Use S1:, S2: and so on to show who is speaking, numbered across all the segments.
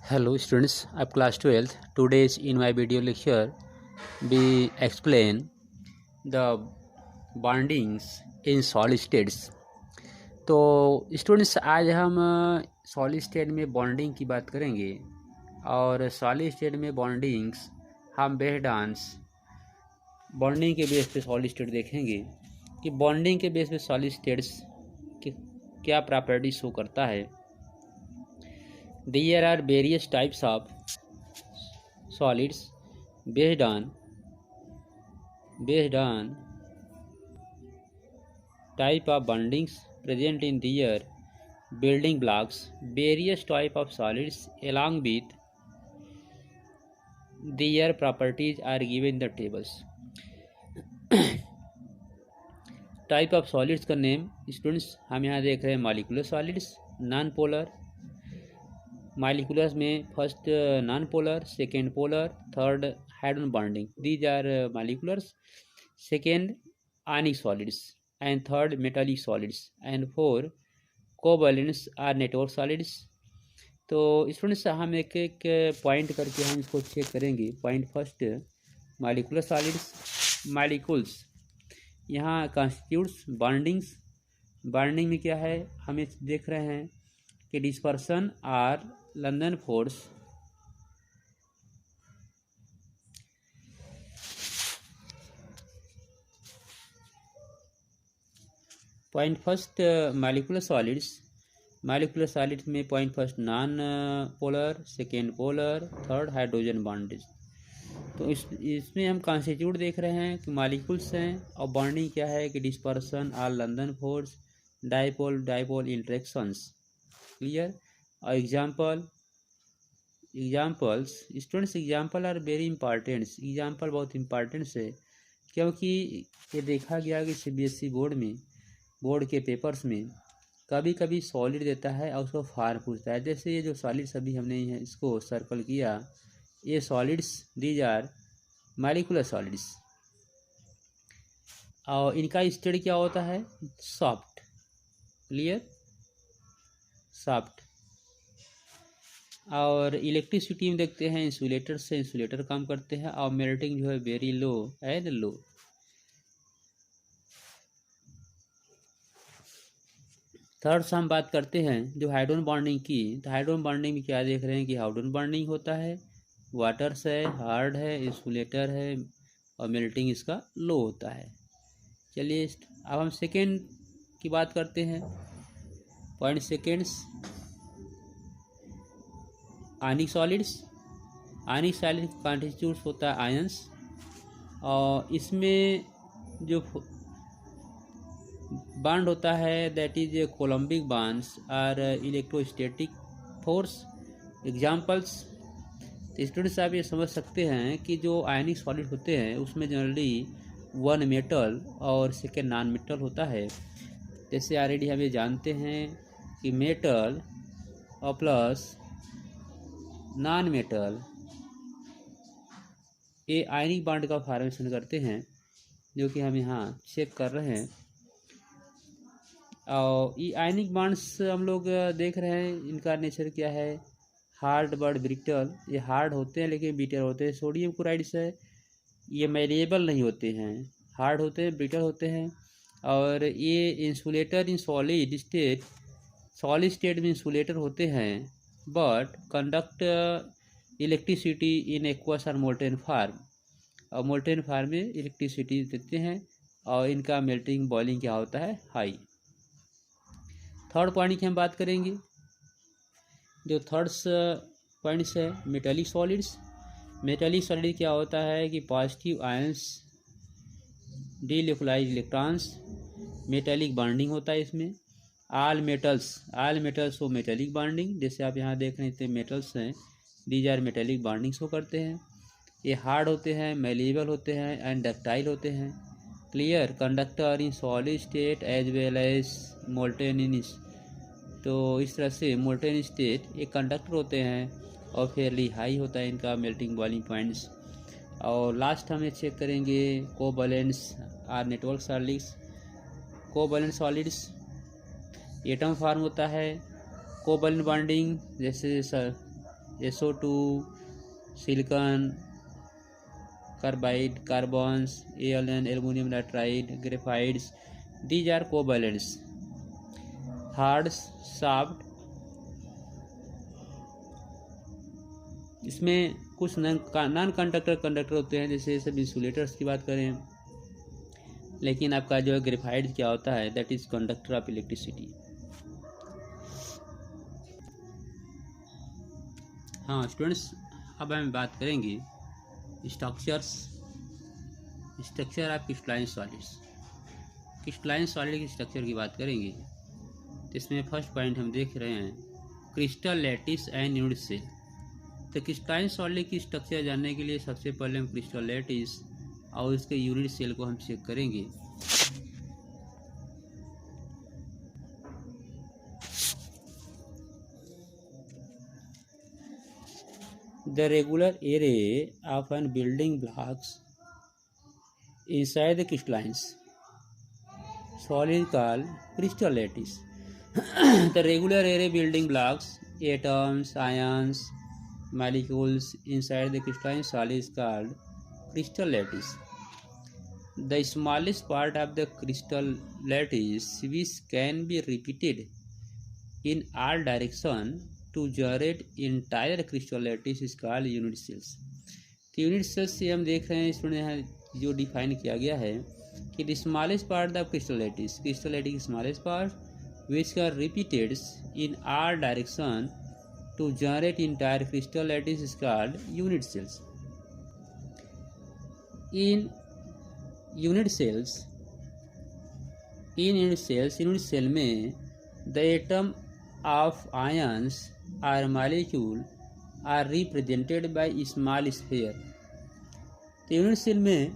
S1: Hello students of class 12th. Today's in my video lecture we explain the bondings in solid states. तो students आज हम solid state में bonding की बात करेंगे और सॉलिड स्टेट में बॉन्डिंग्स हम बेस्ड ऑन बॉन्डिंग के बेस पे सॉलिड स्टेट देखेंगे कि बॉन्डिंग के बेस पे सॉलिड स्टेट्स की क्या प्रॉपर्टी शो करता है। There are various types of solids based on type of bondings present in their building blocks. Various type of solids along with their properties are given in the tables. Type of solids का name students हम यहाँ देख रहे हैं molecular solids, non polar. Molecules में first non polar, second polar, third hydrogen bonding, these are moleculars, second ionic solids and third metallic solids and four covalence are network solids. तो students हम एक एक पॉइंट करके हम इसको check करेंगे। Point first, molecular solids. Molecules यहाँ constitutes bondings. Bonding में क्या है हम देख रहे हैं कि dispersion or London force point first molecular solids. Molecular solids में point first non polar, second polar, third हाइड्रोजन बॉन्डेज। तो इसमें हम कॉन्स्टिट्यूट देख रहे हैं कि मॉलिक्यूल्स हैं और बॉन्डिंग क्या है कि dispersion or London force, dipole interactions. Clear. और examples students, example are very important. Example बहुत इंपॉर्टेंट है क्योंकि ये देखा गया कि सीबीएसई बोर्ड के पेपर्स में कभी कभी सॉलिड देता है और उसको फार्म पूछता है। जैसे ये जो सॉलिड्स अभी हमने इसको सर्कल किया, ये solids these are molecular solids और इनका स्टेट क्या होता है सॉफ्ट। Clear, soft. और इलेक्ट्रिसिटी में देखते हैं इंसुलेटर से इंसुलेटर काम करते हैं और मेल्टिंग जो है very low and low. Third से हम बात करते हैं जो हाइड्रोजन बॉन्डिंग की। तो हाइड्रोजन बॉन्डिंग में क्या देख रहे हैं कि हाइड्रोजन बॉन्डिंग होता है, वाटर से हार्ड है, इंसुलेटर है और मेल्टिंग इसका लो होता है। चलिए अब हम सेकेंड की बात करते हैं। Point seconds, ionic solids. Ionic solid constituents होता है आयंस और इसमें जो बॉन्ड होता है that is coulombic bonds or electrostatic force. Examples. Students आप ये समझ सकते हैं कि जो आयनिक सॉलिड होते हैं उसमें जनरली वन मेटल और सेकेंड नॉन मेटल होता है। जैसे ऑलरेडी हम ये जानते हैं कि मेटल और प्लस नॉन मेटल ये आयनिक बॉन्ड का फॉर्मेशन करते हैं, जो कि हम यहाँ चेक कर रहे हैं। और ये आयनिक बॉन्ड्स हम लोग देख रहे हैं इनका नेचर क्या है, हार्ड बट ब्रिटल। ये हार्ड होते हैं लेकिन ब्रिटल होते हैं। सोडियम क्लोराइड से ये मैलिएबल नहीं होते हैं, हार्ड होते हैं, ब्रिटल होते हैं। और ये इंसुलेटर इन सॉलिड स्टेट में इंसुलेटर होते हैं but conduct electricity in aqueous और मोल्टेन फार्म। और मोल्टेन फार्म में इलेक्ट्रिसिटी देते हैं और इनका मेल्टिंग बॉइलिंग क्या होता है हाई। थर्ड पॉइंट की हम बात करेंगे। जो थर्ड पॉइंट्स है मेटालिक सॉलिड्स। मेटालिक सॉलिड क्या होता है कि positive ions delocalize electrons, metallic bonding होता है इसमें। ऑल मेटल्स वो मेटालिक बॉन्डिंग। जैसे आप यहाँ देख रहे हैं इतने मेटल्स हैं, these are metallic bonding show करते हैं। ये हार्ड होते हैं, मेलिएबल होते हैं एंड डक्टाइल होते हैं। Clear. Conductor in solid state as well as molten in. तो इस तरह से मोल्टेन स्टेट ये कंडक्टर होते हैं और फेयरली हाई होता है इनका मेल्टिंग बॉइलिंग पॉइंट्स। और लास्ट हमें चेक करेंगे covalence are network solids. Covalent solids atom form होता है, कोवैलेंट बॉन्डिंग जैसे SO2, silicon carbide, carbons, ALN, aluminum nitride, graphites. These are covalents. Hard shaft, इसमें कुछ नॉन कंडक्टर होते हैं, जैसे सब इंसुलेटर्स की बात करें, लेकिन आपका जो है ग्रेफाइट क्या होता है, that is conductor of electricity. हाँ स्टूडेंट्स, अब हम बात करेंगे structure of crystalline solids. Crystalline solid की स्ट्रक्चर की बात करेंगे तो इसमें फर्स्ट पॉइंट हम देख रहे हैं crystal lattice and unit cell. तो क्रिस्टलाइन सॉलिड की स्ट्रक्चर जानने के लिए सबसे पहले हम क्रिस्टल लैटिस और इसके यूनिट सेल को हम चेक करेंगे। The regular array of an building blocks inside the crystalline solid called crystal lattice. The regular array building blocks, atoms, ions, molecules inside the crystalline solid is called crystal lattice. The smallest part of the crystal lattice, which can be repeated in all directions to generate entire crystal lattice, is called unit cells. तो unit sales से हम देख रहे हैं इसमें यहाँ जो define किया गया है कि the smallest part of crystal lattice की smallest part which are repeated in are direction to generate entire crystal lattice is called unit cells. In unit cell में the atom of ions or molecule are represented by small sphere। तो unit cell में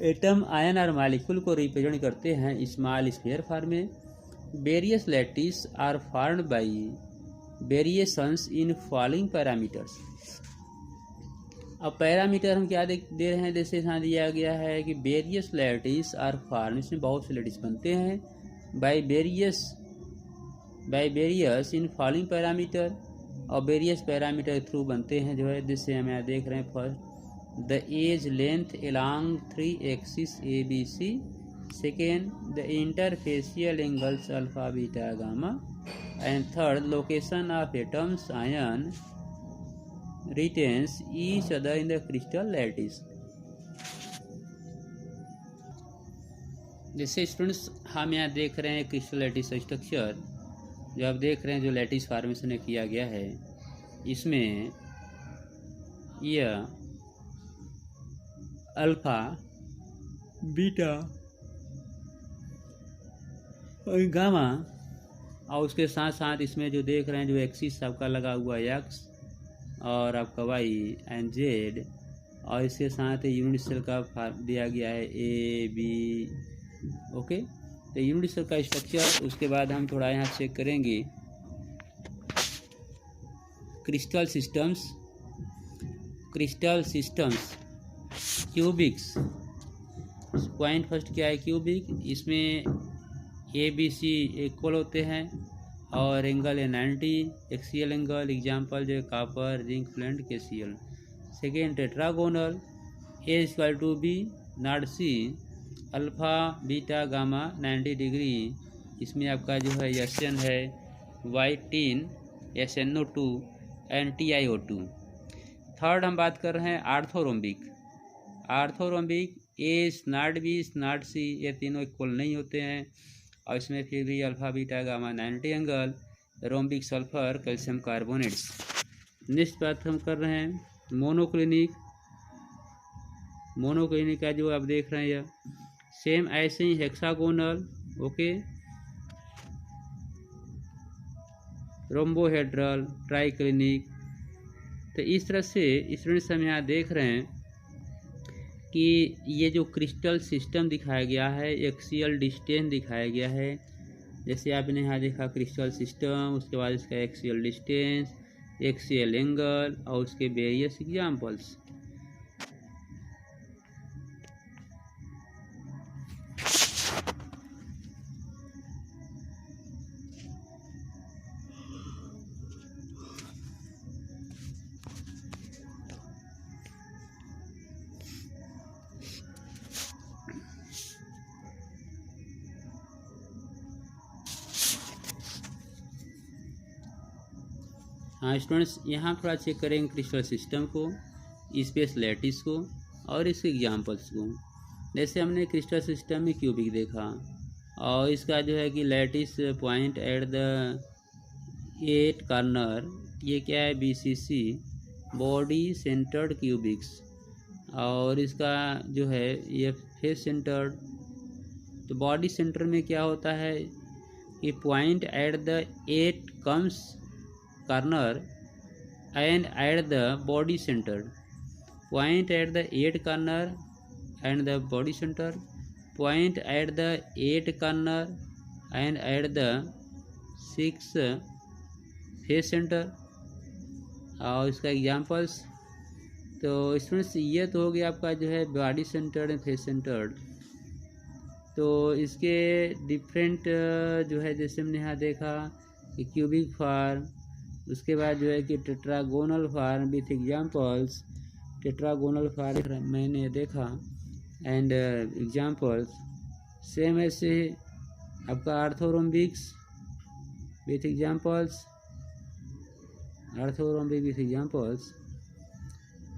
S1: atom, ion और molecule को represent करते हैं small sphere form में। Various lattice are formed by variations in following parameters. अब parameter हम क्या दे रहे हैं, जैसे यहाँ दिया गया है कि वेरियस लैटिस आर फॉर्म, इसमें बहुत से लैटिस बनते हैं by various in following parameter, और वेरियस पैरामीटर थ्रू बनते हैं जो है, जिससे हम यहाँ देख रहे हैं first the edge length along 3 axis ABC, second the interfacial angles alpha beta gamma, and third location of atoms ion retains each other in the crystal lattice। जैसे स्टूडेंट्स हम यहाँ देख रहे हैं क्रिस्टल लैटिस स्ट्रक्चर, जो आप देख रहे हैं जो लैटिस फॉर्मेशन किया गया है, इसमें यह अल्फा बीटा और गामा, और उसके साथ साथ इसमें जो देख रहे हैं जो एक्सिस आपका लगा हुआ है एक्स और आपका वाई एंड जेड, और इसके साथ यूनिट सेल का दिया गया है AB। ओके, तो यूनिट सेल का स्ट्रक्चर। उसके बाद हम थोड़ा यहाँ चेक करेंगे crystal systems cubics. Point first क्या है, क्यूबिक, इसमें ABC इक्वल होते हैं और एंगल है 90, एक्सियल एंगल, एग्जाम्पल जो है कापर, जिंक, फ्लेंट, KCl। Second tetragonal, A=B not C, alpha beta gamma 90 degree, इसमें आपका जो है SN है, Y10 SNO2 and TiO2। Third हम बात कर रहे हैं आर्थोरोम्बिक। A=B C, ये तीनों इक्वल नहीं होते हैं, और इसमें फिर भी alpha beta gamma 90 angle, rhombic sulphur calcium carbonates. Next बात हम कर रहे हैं मोनोक्लिनिक का जो आप देख रहे हैं, सेम ऐसे ही हेक्सागोनल, ओके, रोम्बोहेड्रल, ट्राइक्लिनिक। तो इस तरह से स्टूडेंट्स हम यहाँ देख रहे हैं कि ये जो क्रिस्टल सिस्टम दिखाया गया है, एक्सियल डिस्टेंस दिखाया गया है। जैसे आपने यहाँ देखा क्रिस्टल सिस्टम, उसके बाद इसका एक्सियल डिस्टेंस, एक्सियल एंगल और उसके वेरियस एग्जाम्पल्स। हाँ स्टूडेंट्स, यहाँ थोड़ा चेक करेंगे क्रिस्टल सिस्टम को, स्पेस लैटिस को और इसके एग्जांपल्स को। जैसे हमने क्रिस्टल सिस्टम में क्यूबिक देखा और इसका जो है कि lattice point at the 8 corner, ये क्या है, BCC, बॉडी सेंटर्ड क्यूबिक्स। और इसका जो है ये फेस सेंटर्ड। तो बॉडी सेंटर में क्या होता है कि point at the 8 comes corner and at the body centre, point at the 8 corner and the body centre, point at the 8 corner and at the 6 face centre. और इसका examples, तो students ये तो हो गया आपका जो है body centred and face centred. तो इसके डिफरेंट जो है जैसे हमने यहाँ देखा कि क्यूबिक फॉर्म, उसके बाद जो है कि tetragonal form with examples, tetragonal form मैंने देखा एंड एग्जांपल्स। सेम ऐसे आपका orthorhombics with examples, orthorhombic with examples,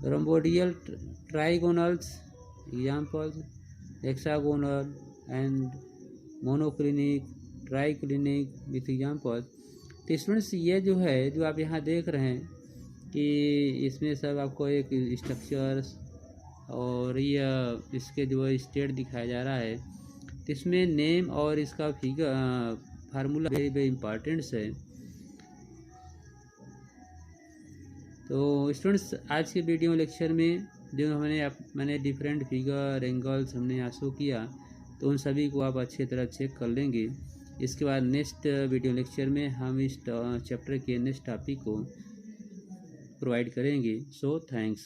S1: rhombohedral trigonals examples, hexagonal and monoclinic, triclinic with examples. तो स्टूडेंट्स ये जो है जो आप यहाँ देख रहे हैं कि इसमें सब आपको एक स्ट्रक्चर्स और ये इसके जो स्टेट दिखाया जा रहा है। तो इसमें नेम और इसका figure formula very very importance है। तो स्टूडेंट्स आज के वीडियो लेक्चर में जो मैंने डिफरेंट फिगर एंगल्स हमने यहाँ शो किया, तो उन सभी को आप अच्छी तरह चेक कर लेंगे। इसके बाद नेक्स्ट वीडियो लेक्चर में हम इस चैप्टर के नेक्स्ट टॉपिक को प्रोवाइड करेंगे। So thanks.